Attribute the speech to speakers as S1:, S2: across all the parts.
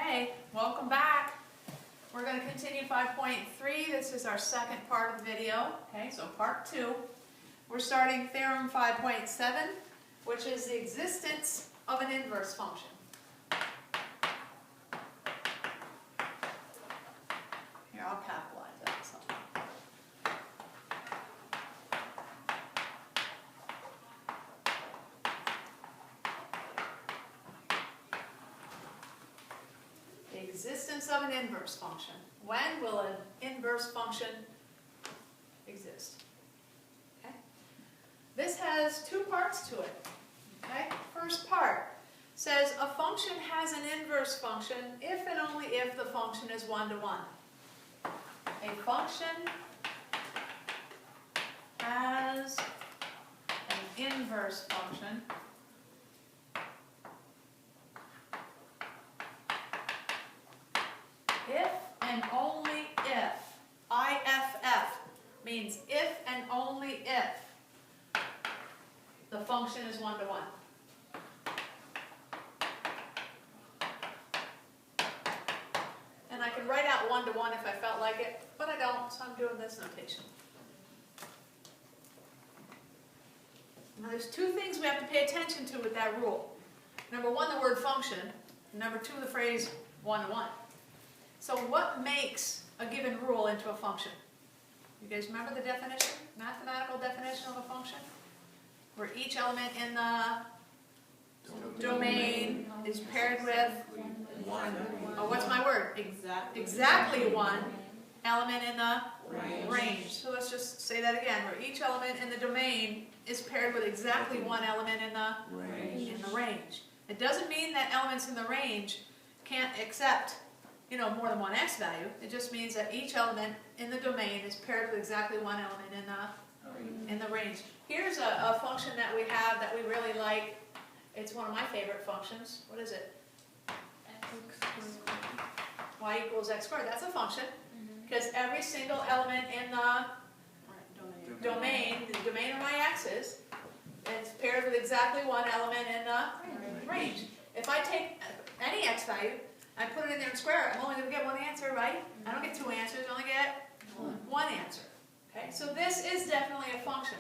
S1: Okay, welcome back. We're going to continue 5.3. This is our second part of the video. Okay, so part 2. We're starting theorem 5.7, which is the existence of an inverse function. Here, I'll capitalize that. The existence of an inverse function. When will an inverse function exist? Okay. This has two parts to it. Okay. First part says a function has an inverse function if and only if the function is one-to-one. A function has an inverse function if and only if, IFF means if and only if the function is one-to-one. And I can write out one-to-one if I felt like it, but I don't, so I'm doing this notation. Now there's two things we have to pay attention to with that rule. Number one, the word function. Number two, the phrase one-to-one. So what makes a given rule into a function? You guys remember the definition? Mathematical definition of a function? Where each element in the domain is paired with one. Oh, what's my word? Exactly one element in the range. So let's just say that again. Where each element in the domain is paired with exactly one element in the range. It doesn't mean that elements in the range can't accept more than one x value. It just means that each element in the domain is paired with exactly one element in the range. Here's a function that we have that we really like. It's one of my favorite functions. What is it? Y equals x squared. That's a function because every single element in the domain of my x's, is paired with exactly one element in the range. If I take any x value, I put it in there and square it, I'm only going to get one answer, right? I don't get two answers, I only get one answer. Okay, so this is definitely a function.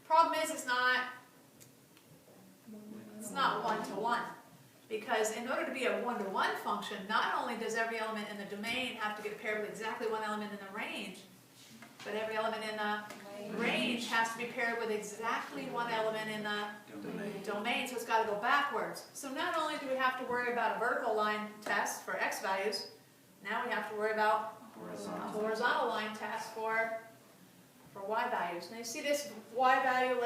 S1: Problem is it's not one-to-one. Because in order to be a one-to-one function, not only does every element in the domain have to get paired with exactly one element in the range, but every element in the range has to be paired with exactly one element in the domain, so it's got to go backwards. So not only do we have to worry about a vertical line test for x values, now we have to worry about a horizontal line test for y values. Now you see this y value,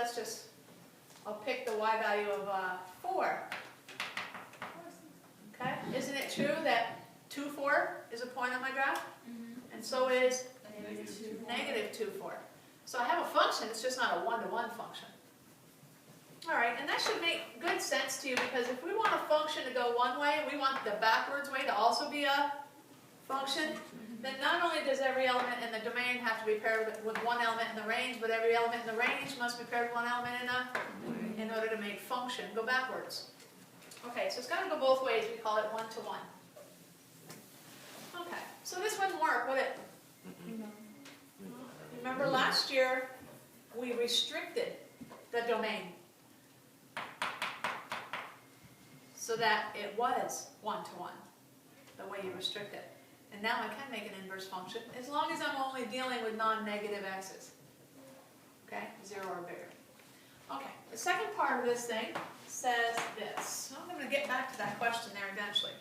S1: I'll pick the y value of 4. Okay, isn't it true that 2, 4 is a point on my graph? And so is negative 2, 4. So I have a function, it's just not a one-to-one function. All right, and that should make good sense to you because if we want a function to go one way and we want the backwards way to also be a function, then not only does every element in the domain have to be paired with one element in the range, but every element in the range must be paired with one element in order to make function go backwards. Okay, so it's got to go both ways. We call it one-to-one. Okay, so this wouldn't work, would it? Remember last year we restricted the domain so that it was one-to-one, the way you restrict it. And now I can make an inverse function as long as I'm only dealing with non-negative x's. Okay, 0 or bigger. Okay, the second part of this thing says this. So I'm going to get back to that question there eventually.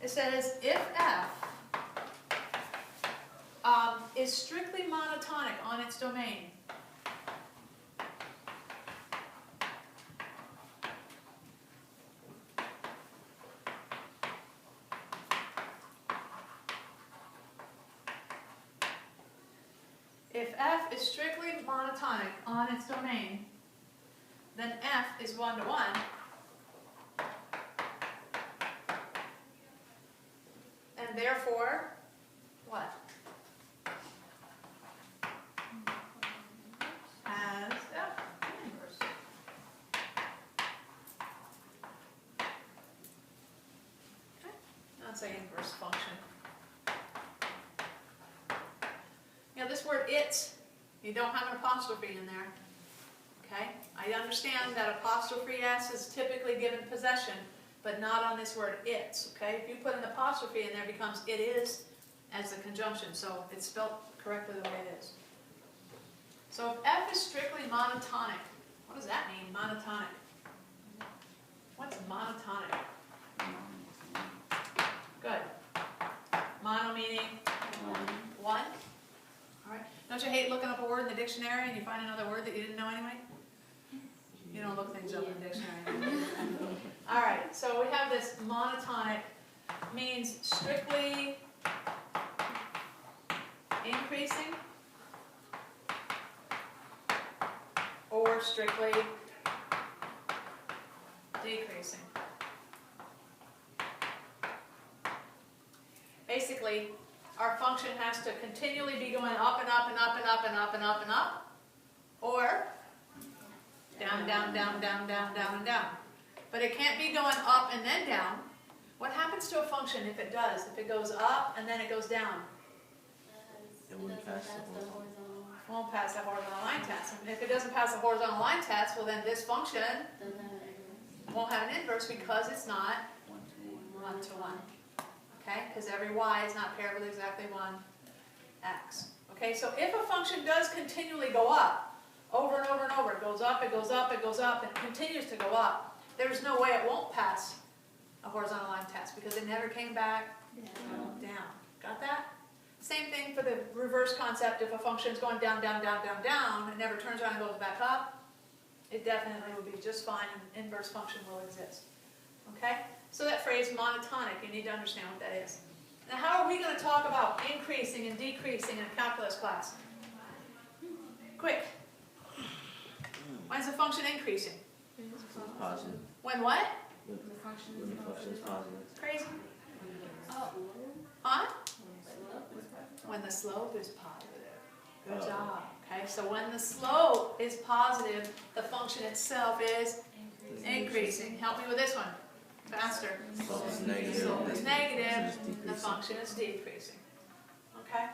S1: It says if f is strictly monotonic on its domain, if f is strictly monotonic on its domain, then f is one-to-one, and therefore, what? Has f inverse. Okay. Now Let's say inverse function. You know, this word it's, you don't have an apostrophe in there. Okay? I understand that apostrophe S is typically given possession, but not on this word it's. Okay? If you put an apostrophe in there, it becomes it is as the conjunction. So it's spelled correctly the way it is. So if F is strictly monotonic, what does that mean, monotonic? What's monotonic? Good. Mono meaning one. All right. Don't you hate looking up a word in the dictionary and you find another word that you didn't know anyway? You don't look things up in the dictionary. All right. So we have this monotonic means strictly increasing or strictly decreasing. Basically, our function has to continually be going up and up and up and up and up and up and up, or down, down, down, down, down, down, and down. But it can't be going up and then down. What happens to a function if it does? If it goes up and then it goes down?
S2: It won't pass the horizontal.
S1: Won't pass the horizontal line test. And if it doesn't pass the horizontal line test, well then this function won't have an inverse because it's not 1 to 1. Okay, because every y is not paired with exactly one x. Okay, so if a function does continually go up, over and over and over, it goes up, it goes up, it goes up, and it continues to go up, there's no way it won't pass a horizontal line test because it never came back down. Got that? Same thing for the reverse concept. If a function is going down, down, down, down, down, it never turns around and goes back up, it definitely will be just fine, and inverse function will exist. Okay? So that phrase monotonic, you need to understand what that is. Now how are we going to talk about increasing and decreasing in a calculus class? Quick. When's the function increasing?
S2: Positive.
S1: When what?
S2: When the function is positive.
S1: Crazy? Huh? When the slope is positive. Good job. Okay, so when the slope is positive, the function itself is increasing. Help me with this one. Faster.
S2: Slope is negative.
S1: Slope is negative, the function is decreasing. Okay?